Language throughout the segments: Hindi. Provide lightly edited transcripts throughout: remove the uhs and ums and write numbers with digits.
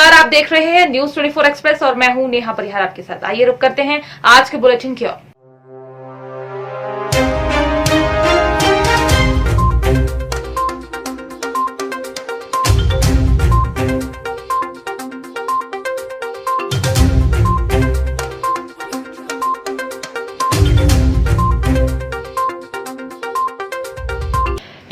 नमस्कार, आप देख रहे हैं न्यूज 24 एक्सप्रेस और मैं हूं नेहा परिहार आपके साथ। आइए रुक करते हैं आज के बुलेटिन की ओर।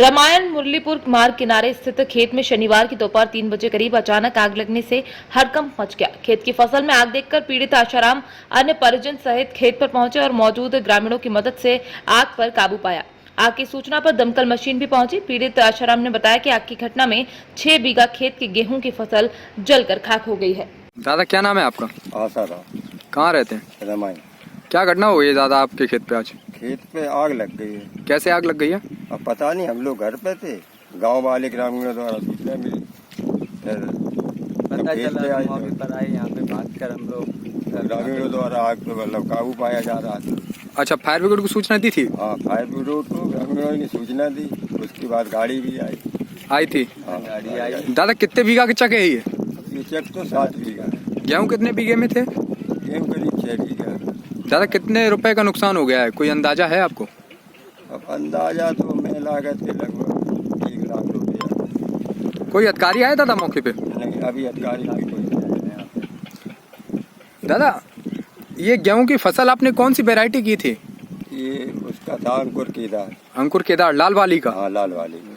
रामायण मुरलीपुर मार्ग किनारे स्थित खेत में शनिवार की दोपहर 3 बजे करीब अचानक आग लगने से हड़कंप मच गया। खेत की फसल में आग देखकर पीड़ित आशाराम अन्य परिजन सहित खेत पर पहुंचे और मौजूद ग्रामीणों की मदद से आग पर काबू पाया। आग की सूचना पर दमकल मशीन भी पहुंची। पीड़ित आशाराम ने बताया कि आग की घटना में 6 बीघा खेत की गेहूं की फसल जलकर खाक हो गई है। दादा क्या नाम है आपका? आशाराम। कहाँ रहते हैं? रामायण। क्या घटना हुई है दादा आपके खेत पे आज? खेत पे आग लग गई है। कैसे आग लग गई है? अब पता नहीं, हम लोग घर पे थे, गांव वाले ग्रामीणों द्वारा सूचना मिली, फिर पता खेत चला पे आए मौके पर आए, यहाँ पे भाग कर हम लोग ग्रामीणों द्वारा आग पे मतलब काबू पाया जा रहा था। अच्छा, फायर ब्रिगेड को सूचना दी थी? हाँ, फायर ब्रिगेड को ग्रामीणों ने सूचना दी, उसके बाद गाड़ी भी आई थी। हाँ, गाड़ी आई। दादा कितने बीघा के चक है ये? ये चेक तो 7 बीघा है। गेहूँ कितने बीघे में थे? गेहूँ करीब 6 बीघा। दादा कितने रुपए का नुकसान हो गया है, कोई अंदाजा है आपको? अब अंदाजा तो मैं लागत थे लगभग 1 लाख रुपया। कोई अधिकारी आया दादा मौके पे? नहीं, अभी अधिकारी कोई नहीं आया। दादा ये गेहूं की फसल आपने कौन सी वैरायटी की थी? ये उसका था अंकुर केदार। अंकुर केदार, लाल वाली का? हाँ, लाल वाली।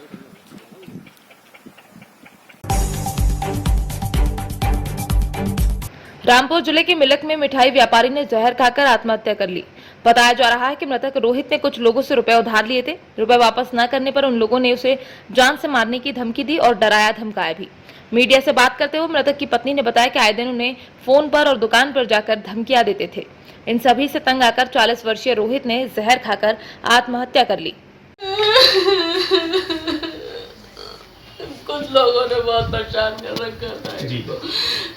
रामपुर जिले के मिलक में मिठाई व्यापारी ने जहर खाकर आत्महत्या कर ली। बताया जा रहा है कि मृतक रोहित ने कुछ लोगों से रुपए उधार लिए थे। रुपए वापस न करने पर उन लोगों ने उसे जान से मारने की धमकी दी और डराया धमकाया भी। मीडिया से बात करते हुए मृतक की पत्नी ने बताया कि आए दिन उन्हें फोन पर और दुकान पर जाकर धमकियां देते थे। इन सभी से तंग आकर 40 वर्षीय रोहित ने जहर खाकर आत्महत्या कर ली। कुछ लोगों ने बहुत परेशान कर रखा था।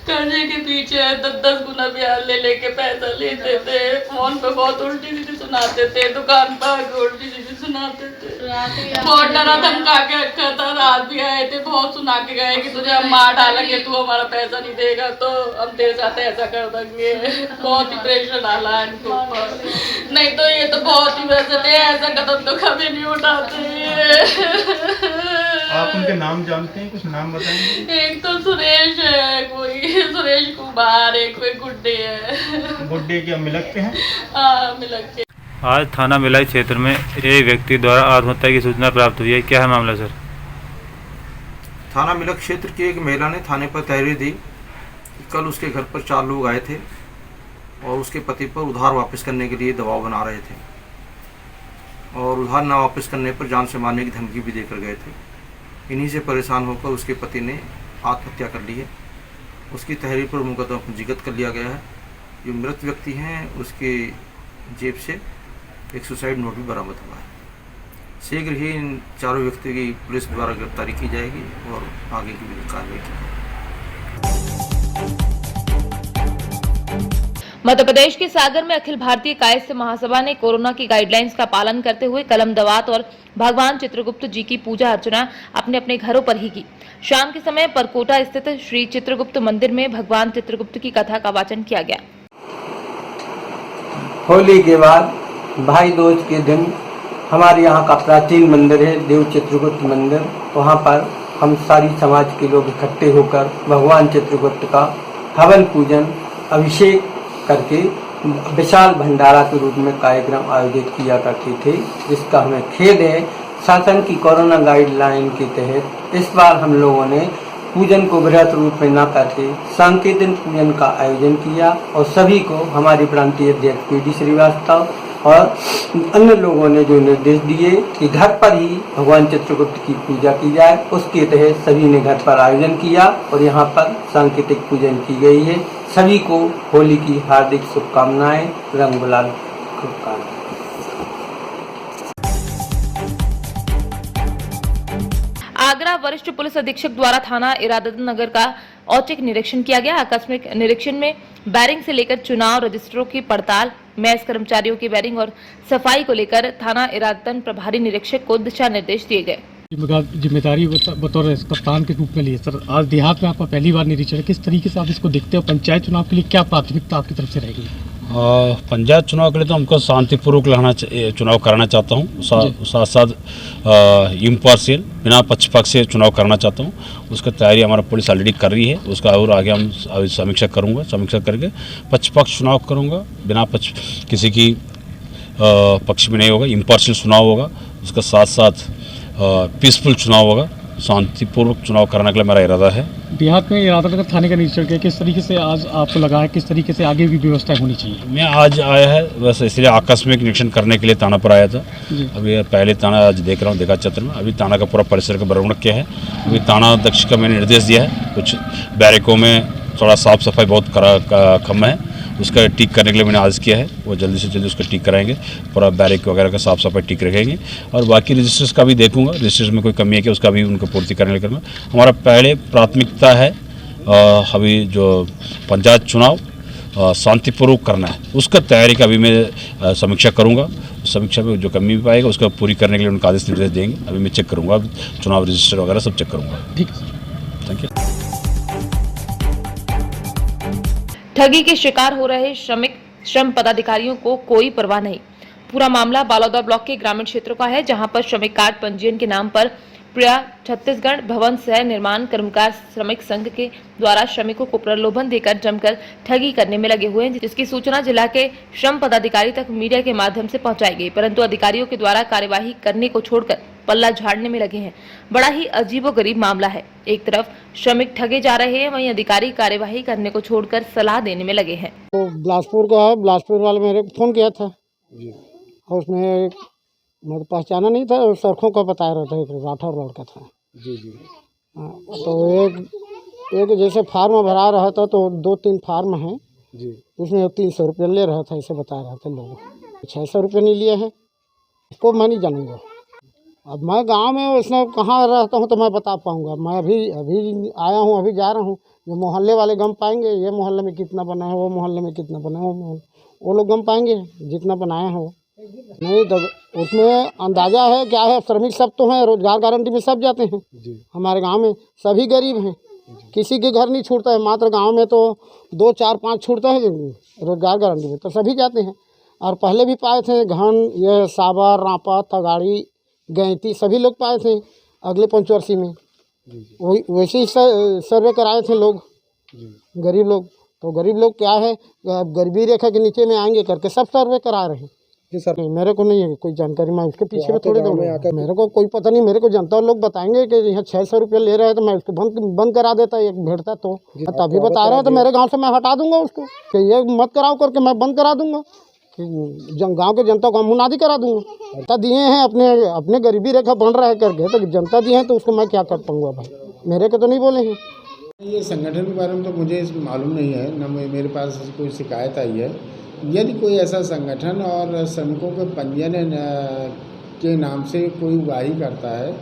कर्जे के पीछे 10-10 गुना ब्याज ले लेके पैसा लेते थे। फोन पे बहुत उल्टी सीधी सुनाते थे, दुकान पर उल्टी सीधी सुनाते थे। बहुत डरा धमका के रखा था। रात भी आए थे, बहुत सुना के गए कि तुझे हम मार डालेंगे, तू हमारा पैसा नहीं देगा तो हम तेरे साथ ऐसा कर देंगे। बहुत ही प्रेशर डाला है इनके ऊपर। नहीं तो ये तो बहुत ही वैसे थे, ऐसा कदम तो कभी नहीं उठाते। आप उनके नाम जानते हैं? कुछ नाम बताएंगे? एक तो सुरेश है, कोई सुरेश कुमार, एक कोई गुड्डे है। गुड्डे क्या मिलक के हैं? हाँ, मिलक के। आज थाना भिलाई क्षेत्र में एक व्यक्ति द्वारा आत्महत्या की सूचना प्राप्त हुई है। क्या है मामला सर? थाना मिलक क्षेत्र की एक महिला ने थाने पर तहरीर दी कि कल उसके घर पर 4 लोग आए थे और उसके पति पर उधार वापस करने के लिए दबाव बना रहे थे और उधार ना वापस करने पर जान से मारने की धमकी भी देकर गए थे। इन्हीं से परेशान होकर उसके पति ने आत्महत्या कर ली है। उसकी तहरीर पर मुकदमा पंजीकृत कर लिया गया है। जो मृत व्यक्ति हैं उसके जेब से एक सुसाइड नोट भी बरामद हुआ है। शीघ्र ही इन चारों व्यक्तियों की पुलिस द्वारा गिरफ्तारी की जाएगी और आगे की भी कार्रवाई की जाएगी। मध्य प्रदेश के सागर में अखिल भारतीय कायस्थ महासभा ने कोरोना की गाइडलाइंस का पालन करते हुए कलम दवात और भगवान चित्रगुप्त जी की पूजा अर्चना अपने अपने घरों पर ही की। शाम के समय परकोटा स्थित श्री चित्रगुप्त मंदिर में भगवान चित्रगुप्त की कथा का वाचन किया गया। होली के बाद भाई दूज के दिन हमारे यहाँ का प्राचीन मंदिर है देव चित्रगुप्त मंदिर। वहाँ पर हम सारी समाज के लोग इकट्ठे होकर भगवान चित्रगुप्त का हवन पूजन अभिषेक करके विशाल भंडारा के रूप में कार्यक्रम आयोजित किया करते थे, जिसका हमें खेद है। शासन की कोरोना गाइडलाइन के तहत इस बार हम लोगों ने पूजन को बृहत रूप में न करके सांकेतिक पूजन का आयोजन किया और सभी को हमारे प्रांतीय अध्यक्ष PD श्रीवास्तव और अन्य लोगों ने जो निर्देश दिए कि घर पर ही भगवान चित्रगुप्त की पूजा की जाए, उसके तहत सभी ने घर पर आयोजन किया और यहाँ पर सांकेतिक पूजन की गई है। सभी को होली की हार्दिक शुभकामनाएं, रंग गुलाल शुभकामनाएं। आगरा वरिष्ठ पुलिस अधीक्षक द्वारा थाना इरादत नगर का औचक निरीक्षण किया गया। आकस्मिक निरीक्षण में बैरिंग से लेकर चुनाव रजिस्टरों की पड़ताल, मैस कर्मचारियों की बैरिंग और सफाई को लेकर थाना इरादतन प्रभारी निरीक्षक को दिशा निर्देश दिए गए। जिम्मेदारी बतौर कप्तान के रूप में लिए सर, आज देहात में आपका पहली बार निरीक्षण है, किस तरीके से आप इसको देखते हो? पंचायत चुनाव के लिए क्या प्राथमिकता आपकी तरफ से रहेगी? पंचायत चुनाव के लिए तो हमको शांतिपूर्वक चुनाव कराना चाहता हूँ, साथ साथ इम्पार्शियल बिना पक्षपात से चुनाव करना चाहता हूँ। उसका तैयारी हमारा पुलिस ऑलरेडी कर रही है, उसका और आगे हम अभी समीक्षा करूँगा, समीक्षा करके पक्षपात चुनाव करूँगा, बिना किसी की पक्ष में नहीं होगा, इम्पार्शियल चुनाव होगा। उसका साथ साथ पीसफुल चुनाव होगा, शांतिपूर्वक चुनाव कराने के लिए मेरा इरादा है। देहात में राधानगर थाने का निरीक्षण किया, किस तरीके से आज आपको लगा है, किस तरीके से आगे भी व्यवस्था होनी चाहिए? मैं आज आया है वैसे इसलिए आकस्मिक निरीक्षण करने के लिए थाना पर आया था। अभी पहले थाना आज देख रहा हूँ देखा चत्र में, अभी थाना का पूरा परिसर का भ्रमण किया है। अभी थाना अध्यक्ष का मैंने निर्देश दिया है, कुछ बैरकों में थोड़ा साफ सफाई बहुत कम है, उसका ठीक करने के लिए मैंने आज किया है। वो जल्दी से जल्दी उसका ठीक कराएंगे, पूरा बैरिक वगैरह का साफ सफाई ठीक रखेंगे। और बाकी रजिस्टर्स का भी देखूंगा, रजिस्टर्स में कोई कमी है कि उसका भी उनको पूर्ति करने के लिए करूँगा। हमारा पहले प्राथमिकता है अभी जो पंचायत चुनाव शांतिपूर्वक करना है, उसका तैयारी का अभी मैं समीक्षा करूँगा। समीक्षा में जो कमी भी पाएगा उसका पूरी करने के लिए उनका आदेश निर्देश देंगे। अभी मैं चेक करूँगा, चुनाव रजिस्टर वगैरह सब चेक करूँगा। ठीक, थैंक यू। ठगी के शिकार हो रहे श्रम पदाधिकारियों को कोई परवाह नहीं। पूरा मामला बालौदा ब्लॉक के ग्रामीण क्षेत्रों का है, जहां पर श्रमिक कार्ड पंजीयन के नाम पर प्रिया छत्तीसगढ़ भवन सह निर्माण कर्मकार श्रमिक संघ के द्वारा श्रमिकों को प्रलोभन देकर जमकर ठगी करने में लगे हुए हैं, जिसकी सूचना जिला के श्रम पदाधिकारी तक मीडिया के माध्यम से पहुंचाई गई, परंतु अधिकारियों के द्वारा कार्यवाही करने को छोड़कर पल्ला झाड़ने में लगे हैं। बड़ा ही अजीबोगरीब मामला है। एक तरफ श्रमिक ठगे जा रहे हैं, वहीं अधिकारी कार्यवाही करने को छोड़कर सलाह देने में लगे हैं। तो बिलासपुर का है, बिलासपुर वाले मेरे को फोन किया था जी, और उसमें मैं पहचाना नहीं था, सरखों का बताया रहा था, एक राठौर लड़का था जी जी। तो एक जैसे फार्म भरा रहा था, तो 2-3 फार्म हैं जी, उसमें 300 रुपये ले रहा था, ऐसे बता रहा था लोग। 600 रुपये नहीं लिए हैं, इसको मैं नहीं जानूँगा। अब मैं गांव में उसने कहाँ रहता हूँ तो मैं बता पाऊँगा। मैं अभी आया हूँ, अभी जा रहा हूँ। जो मोहल्ले वाले गम पाएंगे, ये मोहल्ले में कितना बना है, वो मोहल्ले में कितना बना है, वो लोग गम पाएंगे जितना बनाया है वो। नहीं तो उसमें अंदाज़ा है क्या है, श्रमिक सब तो हैं, रोजगार गारंटी में सब जाते हैं जी। हमारे गांव में सभी गरीब हैं, किसी के घर नहीं छूटता है। मात्र गांव में तो 2, 4, 5 छूटता है रोजगार गारंटी में, तो सभी जाते हैं। और पहले भी पाए थे घन, ये साबर, रांपा, तगाड़ी, गैंती, सभी लोग पाए थे अगले पंचवर्षी में। वैसे ही सर्वे कराए थे लोग, गरीब लोग। तो गरीब लोग क्या है, गरीबी रेखा के नीचे में आएंगे करके सब सर्वे करा रहे हैं जी सर। नहीं, मेरे को नहीं है कोई जानकारी, मैं उसके पीछे में थोड़ी दूँगा, मेरे को कोई पता नहीं। मेरे को जनता लोग बताएंगे कि यहाँ 600 रुपये ले रहे हैं, तो मैं उसको बंद करा देता, एक भेड़ता तो तभी बता रहा है। तो मेरे गाँव से मैं हटा दूंगा उसको कि ये मत कराओ करके, मैं बंद करा दूंगा, गांव के जनता को मुनादी करा दूंगा। जनता दिए हैं, अपने गरीबी रेखा बन रहा है करके, तो जनता दिए हैं तो उसको मैं क्या कर पाऊंगा भाई, मेरे को तो नहीं बोले हैं। ये संगठन के बारे में तो मुझे मालूम नहीं है, न मेरे पास कोई शिकायत आई है। यदि कोई ऐसा संगठन और श्रमिकों के पंजीयन के नाम से कोई उगाही करता है,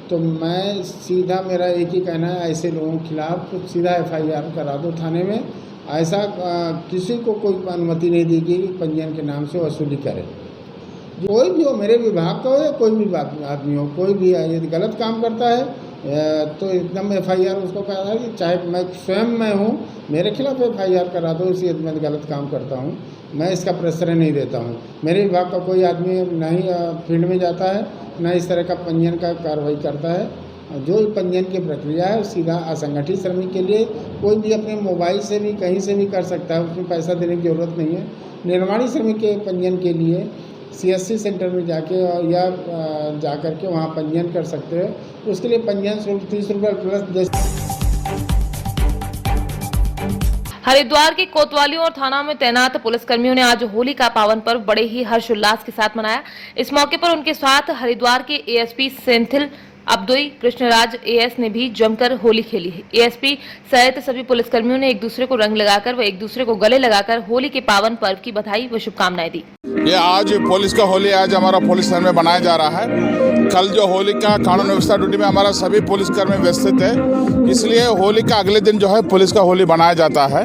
तो मैं सीधा, मेरा एक ही कहना है, ऐसे लोगों के खिलाफ तो सीधा FIR करा दो थाने में। ऐसा किसी को कोई अनुमति नहीं देगी कि पंजीयन के नाम से वसूली करे। कोई भी हो, मेरे विभाग का हो या कोई भी आदमी हो, कोई भी यदि गलत काम करता है तो एकदम FIR उसको कहा है कि चाहे मैं स्वयं मैं हूँ, मेरे खिलाफ FIR करा दो, इसी मैं गलत काम करता हूँ, मैं इसका प्रश्रय नहीं देता हूँ। मेरे विभाग का कोई आदमी ना ही फील्ड में जाता है, ना इस तरह का पंजीयन का कार्रवाई करता है। जो पंजीयन की प्रक्रिया है सीधा असंगठित श्रमिक के लिए कोई भी अपने मोबाइल से भी कहीं से भी कर सकता है, उसमें पैसा देने की ज़रूरत नहीं है। निर्माणी श्रमिक के पंजीयन के लिए CSC सेंटर में जाके या जा कर के वहाँ पंजीयन कर सकते हैं। उसके लिए पंजीयन शुल्क 30 रुपये प्लस। हरिद्वार के कोतवालियों और थाना में तैनात पुलिसकर्मियों ने आज होली का पावन पर्व बड़े ही हर्षोल्लास के साथ मनाया। इस मौके पर उनके साथ हरिद्वार के ASP सेंथिल अब्दुई कृष्णराज AS ने भी जमकर होली खेली है। ASP सहित सभी पुलिसकर्मियों ने एक दूसरे को रंग लगाकर व एक दूसरे को गले लगाकर होली के पावन पर्व की बधाई व शुभकामनाएं दी। ये आज पुलिस का होली आज हमारा पुलिस थाने में बनाया जा रहा है। कल जो होली का कानून व्यवस्था ड्यूटी में हमारा सभी पुलिसकर्मी व्यवस्थित है, इसलिए होली का अगले दिन जो है पुलिस का होली बनाया जाता है।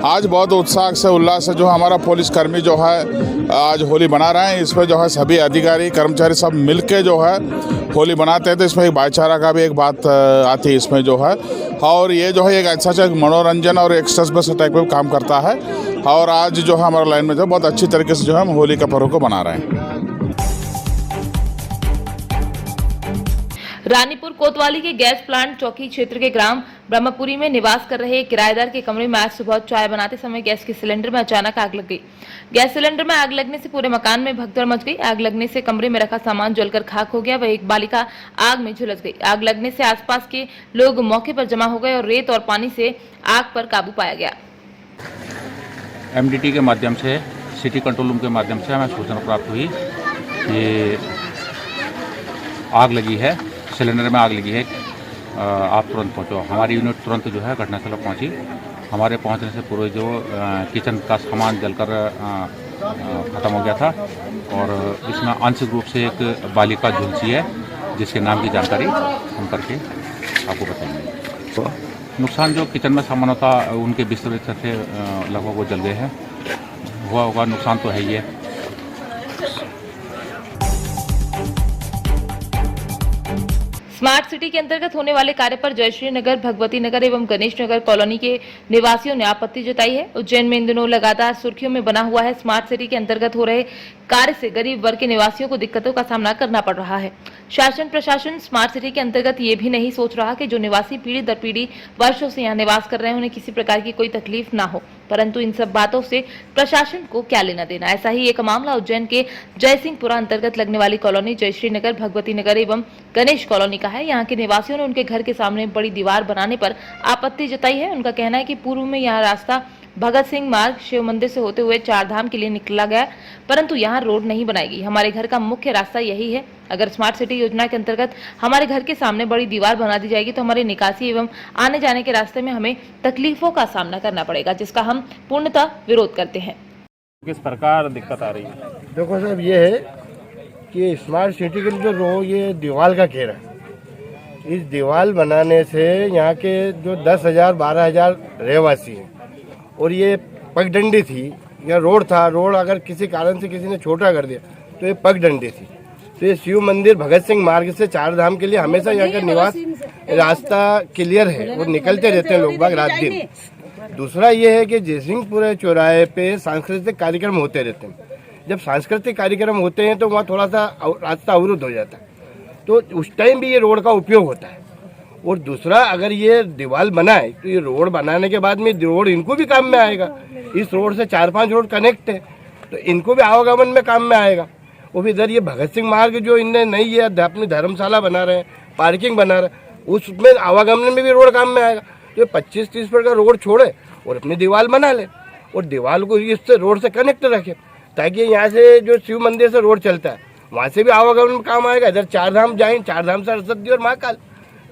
आज बहुत उत्साह से उल्लास से जो हमारा पुलिसकर्मी जो है आज होली बना रहे हैं। इसमें जो है सभी अधिकारी कर्मचारी सब मिलके जो है होली बनाते हैं। तो इसमें एक भाईचारा का भी एक बात आती है इसमें जो है, और ये जो है एक अच्छा मनोरंजन और एक्सप्रेस बस टाइप में काम करता है। और आज जो है हमारा लाइन में जो बहुत अच्छी तरीके से जो है हम होली का पर्व को मना रहे हैं। रानीपुर कोतवाली के गैस प्लांट चौकी क्षेत्र के ग्राम ब्रह्मपुरी में निवास कर रहे एक किराएदार के कमरे में आज सुबह चाय बनाते समय गैस के सिलेंडर में अचानक आग लग गई। गैस सिलेंडर में आग लगने से पूरे मकान में भगदड़ मच गई। आग लगने से कमरे में रखा सामान जलकर खाक हो गया व एक बालिका आग में झुलस गई। आग लगने से आसपास के लोग मौके पर जमा हो गए और रेत और पानी से आग पर काबू पाया गया। MDT के माध्यम से, सिटी कंट्रोल रूम के माध्यम से हमें सूचना प्राप्त हुई कि आग लगी है, सिलेंडर में आग लगी है, आप तुरंत पहुंचो। हमारी यूनिट तुरंत जो है घटनास्थल पर पहुंची। हमारे पहुंचने से पूरे जो किचन का सामान जलकर ख़त्म हो गया था और इसमें आंशिक रूप से एक बालिका झुलसी है जिसके नाम की जानकारी हम करके आपको बताएंगे। नुकसान जो किचन में सामान होता उनके बिस्तर थे लगभग वो जल गए हैं। हुआ होगा नुकसान तो है ही है। स्मार्ट सिटी के अंतर्गत होने वाले कार्य पर जयश्री नगर, भगवती नगर एवं गणेश नगर कॉलोनी के निवासियों ने आपत्ति जताई है। उज्जैन में इन दिनों लगातार सुर्खियों में बना हुआ है। स्मार्ट सिटी के अंतर्गत हो रहे कार्य से गरीब वर्ग के निवासियों को दिक्कतों का सामना करना पड़ रहा है। शासन प्रशासन स्मार्ट सिटी के अंतर्गत ये भी नहीं सोच रहा कि जो निवासी पीढ़ी दर पीढ़ी वर्षों से यहाँ निवास कर रहे हैं उन्हें किसी प्रकार की कोई तकलीफ ना हो, परंतु इन सब बातों से प्रशासन को क्या लेना देना। ऐसा ही एक मामला उज्जैन के जयसिंहपुरा अंतर्गत लगने वाली कॉलोनी जयश्री नगर, भगवती नगर एवं गणेश कॉलोनी का है। यहाँ के निवासियों ने उनके घर के सामने बड़ी दीवार बनाने पर आपत्ति जताई है। उनका कहना है कि पूर्व में यहाँ रास्ता भगत सिंह मार्ग शिव मंदिर से होते हुए चारधाम के लिए निकला गया, परंतु यहाँ रोड नहीं बनाएगी। हमारे घर का मुख्य रास्ता यही है। अगर स्मार्ट सिटी योजना के अंतर्गत हमारे घर के सामने बड़ी दीवार बना दी जाएगी तो हमारे निकासी एवं आने जाने के रास्ते में हमें तकलीफों का सामना करना पड़ेगा, जिसका हम पूर्णतः विरोध करते हैं। किस प्रकार दिक्कत आ रही है? देखो साहब, ये है कि स्मार्ट सिटी के लिए जो ये दीवार का घेरा है, इस दीवार बनाने से यहाँ के जो 10,000 12,000 रहवासी हैं और ये पगडंडी थी या रोड था, रोड अगर किसी कारण से किसी ने छोटा कर दिया तो ये पगडंडी थी। तो ये शिव मंदिर भगत सिंह मार्ग से चारधाम के लिए हमेशा यहाँ का निवास रास्ता क्लियर है और निकलते रहते हैं लोग बाग रात दिन। दूसरा ये है कि जयसिंहपुरा चौराहे पे सांस्कृतिक कार्यक्रम होते रहते हैं। जब सांस्कृतिक कार्यक्रम होते हैं तो वहाँ थोड़ा सा रास्ता अवरुद्ध हो जाता है, तो उस टाइम भी ये रोड का उपयोग होता है। और दूसरा, अगर ये दीवार बनाए तो ये रोड बनाने के बाद में रोड इनको भी काम में आएगा। इस रोड से 4-5 रोड कनेक्ट है तो इनको भी आवागमन में काम में आएगा। और फिर इधर ये भगत सिंह मार्ग जो इनने नई ये अपनी धर्मशाला बना रहे हैं, पार्किंग बना रहे हैं, उसमें आवागमन में भी रोड काम में आएगा। तो 25-30 फीट का रोड छोड़े और अपनी दीवार बना ले और दीवार को इससे रोड से कनेक्ट रखे, ताकि यहाँ से जो शिव मंदिर से रोड चलता है वहाँ से भी आवागमन में काम आएगा। इधर चारधाम जाएंगे, चारधाम से सरस्वती और महाकाल,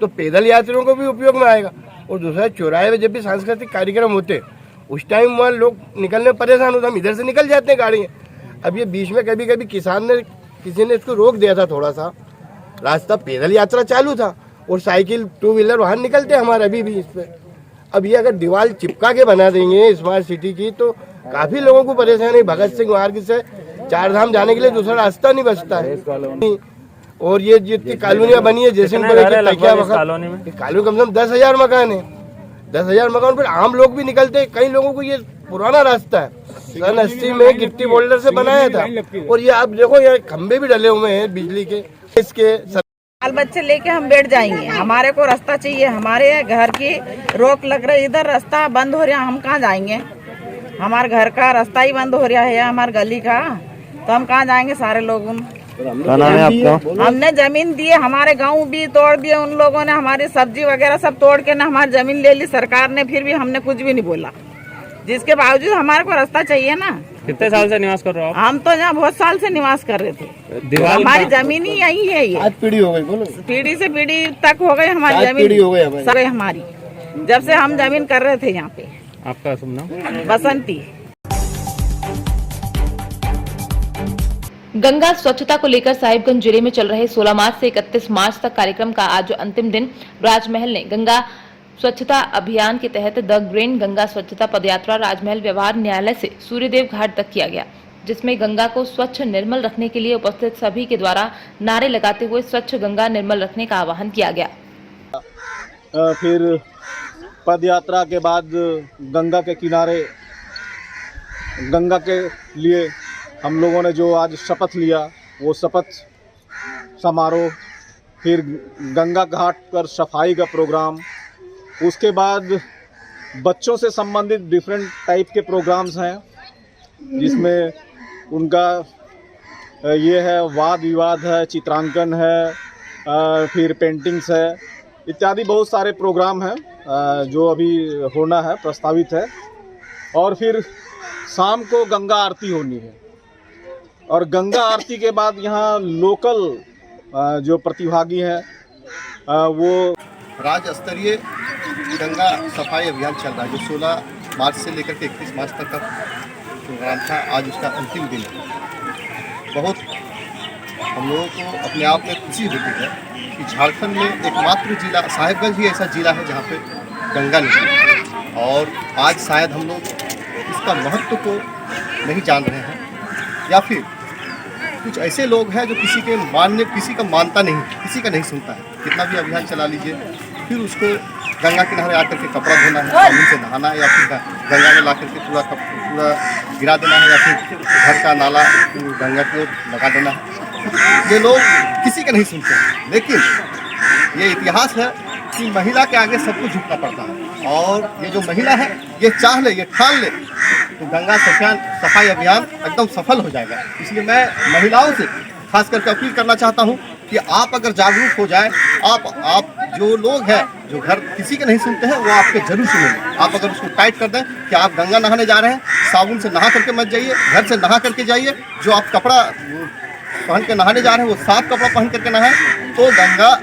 तो पैदल यात्रियों को भी उपयोग में आएगा। और दूसरा, चौराहे में जब भी सांस्कृतिक कार्यक्रम होते उस टाइम वहाँ लोग निकलने में परेशान होते, हम इधर से निकल जाते हैं गाड़ियाँ। अब ये बीच में कभी कभी किसी ने इसको रोक दिया था, थोड़ा सा रास्ता पैदल यात्रा चालू था और साइकिल 2 व्हीलर वहाँ निकलते हमारे अभी भी इस पर। अब ये अगर दीवार चिपका के बना देंगे स्मार्ट सिटी की तो काफ़ी लोगों को परेशानी। भगत सिंह मार्ग से चारधाम जाने के लिए दूसरा रास्ता नहीं बचता है। और ये जितनी कॉलोनियाँ बनी है जयसिंहपुर कॉलोनी में कम से कम 10,000 मकान है। 10,000 मकान पर आम लोग भी निकलते हैं। कई लोगों को ये पुराना रास्ता है, सन 80 में गिट्टी बोल्डर से बनाया था। और ये आप देखो, यहाँ खंभे भी डले हुए हैं बिजली के। इसके बाल बच्चे लेके हम बैठ जाएंगे, हमारे को रास्ता चाहिए। हमारे घर की रोक लग रही, इधर रास्ता बंद हो रहा, हम कहाँ जाएंगे? हमारे घर का रास्ता ही बंद हो रहा है, हमारे गली का, तो हम कहाँ जाएंगे सारे लोग? क्या नाम है आपका? हमने जमीन दी है, हमारे गाँव भी तोड़ दिए उन लोगों ने, हमारी सब्जी वगैरह सब तोड़ के ना हमारी जमीन ले ली सरकार ने, फिर भी हमने कुछ भी नहीं बोला, जिसके बावजूद हमारे को रास्ता चाहिए ना। कितने साल से निवास कर रहे हो आप? हम तो यहाँ बहुत साल से निवास कर रहे थे। हमारी जमीन ही यही है, ये आज पीढ़ी हो गई, बोलो। पीढ़ी से पीढ़ी तक हो गई हमारी जमीन, पीढ़ी हो गई हमारी, जब से हम जमीन कर रहे थे यहाँ पे। आपका शुभ नाम? बसंती। गंगा स्वच्छता को लेकर साहिबगंज जिले में चल रहे 16 मार्च से 31 मार्च तक कार्यक्रम का आज अंतिम दिन राजमहल ने गंगा स्वच्छता अभियान के तहत द ग्रीन गंगा स्वच्छता पदयात्रा राजमहल व्यवहार न्यायालय से सूर्यदेव घाट तक किया गया। जिसमें गंगा को स्वच्छ निर्मल रखने के लिए उपस्थित सभी के द्वारा नारे लगाते हुए स्वच्छ गंगा निर्मल रखने का आह्वान किया गया। फिर पद यात्रा के बाद गंगा के किनारे गंगा के लिए हम लोगों ने जो आज शपथ लिया वो शपथ समारोह, फिर गंगा घाट पर सफाई का प्रोग्राम, उसके बाद बच्चों से संबंधित डिफरेंट टाइप के प्रोग्राम्स हैं जिसमें उनका ये है वाद विवाद है, चित्रांकन है, फिर पेंटिंग्स है, इत्यादि बहुत सारे प्रोग्राम हैं जो अभी होना है, प्रस्तावित है। और फिर शाम को गंगा आरती होनी है और गंगा आरती के बाद यहाँ लोकल जो प्रतिभागी हैं वो राज्य स्तरीय गंगा सफाई अभियान चल रहा है जो 16 मार्च से लेकर के 31 मार्च तक का प्रोग्राम था। आज उसका अंतिम दिन है। बहुत हम लोगों को अपने आप में खुशी होती है कि झारखंड में एकमात्र जिला साहिबगंज ही ऐसा जिला है जहाँ पे गंगा निकली और आज शायद हम लोग इसका महत्व को नहीं जान रहे हैं या फिर कुछ ऐसे लोग हैं जो किसी का मानता नहीं, किसी का नहीं सुनता है। कितना भी अभियान चला लीजिए फिर उसको गंगा किनारे आकर के कपड़ा धोना है, साबुन से नहाना है या फिर गंगा में ला करके पूरा गिरा देना है या फिर घर का नाला गंगा को लगा देना है। ये लोग किसी का नहीं सुनते हैं, लेकिन ये इतिहास है कि महिला के आगे सबको झुकना पड़ता है और ये जो महिला है ये चाह ले, ये ठान ले तो गंगा सफाई अभियान एकदम सफल हो जाएगा। इसलिए मैं महिलाओं से खास करके अपील करना चाहता हूँ कि आप अगर जागरूक हो जाए, आप जो लोग हैं जो घर किसी के नहीं सुनते हैं वो आपके जरूर सुनेंगे। आप अगर उसको टाइट कर दें कि आप गंगा नहाने जा रहे हैं, साबुन से नहा करके मत जाइए, घर से नहा करके जाइए, जो आप कपड़ा पहन के नहाने जा रहे हैं वो साफ कपड़ा पहन करके नहाएं, तो गंगा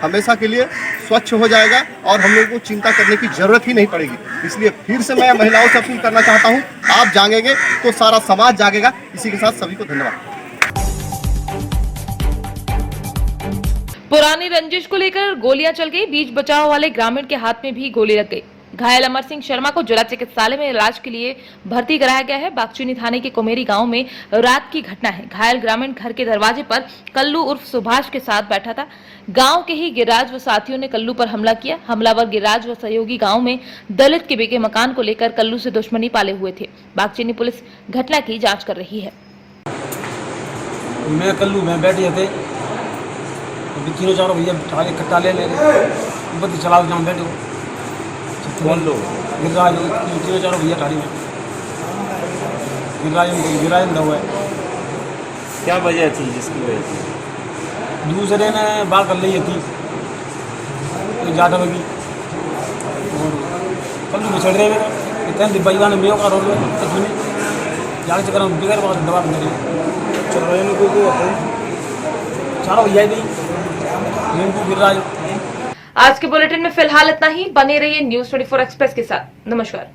हमेशा के लिए स्वच्छ हो जाएगा और हम लोगों को चिंता करने की जरूरत ही नहीं पड़ेगी। इसलिए फिर से मैं महिलाओं से अपील करना चाहता हूँ, आप जागेंगे तो सारा समाज जागेगा। इसी के साथ सभी को धन्यवाद। पुरानी रंजिश को लेकर गोलियां चल गई, बीच बचाव वाले ग्रामीण के हाथ में भी गोली लग गई। घायल अमर सिंह शर्मा को जिला चिकित्सालय में इलाज के लिए भर्ती कराया गया है। बागचुनी थाने के कुमेरी गांव में रात की घटना है। घायल ग्रामीण घर के दरवाजे पर कल्लू उर्फ सुभाष के साथ बैठा था। गांव के ही गिरिराज व साथियों ने कल्लू पर हमला किया। हमलावर गिरिराज व सहयोगी गांव में दलित के बिके मकान को लेकर कल्लू से दुश्मनी पाले हुए थे। बागचुनी पुलिस घटना की जाँच कर रही है। मैं कल्लू में बैठे थे, तीनों चारों भैया कट्टा ले बत्ती चलाओ जहाँ बैठो कौन लोग गिरिराज तीनों चारों भैया ठाड़ी में गिरिराज हुआ है। क्या वजह थी जिसकी वजह थी? दूसरे ने बात कर ली थी तो जाटा लगी और कल्लू में चढ़ रहे मेरा इतने दिब्बा ने मेयो का रोड में जाके चक्कर में बिगड़ बहुत दबा मेरे चारों भैया भी आज के बुलेटिन में फिलहाल इतना ही। बने रहिए न्यूज़ 24 एक्सप्रेस के साथ। नमस्कार।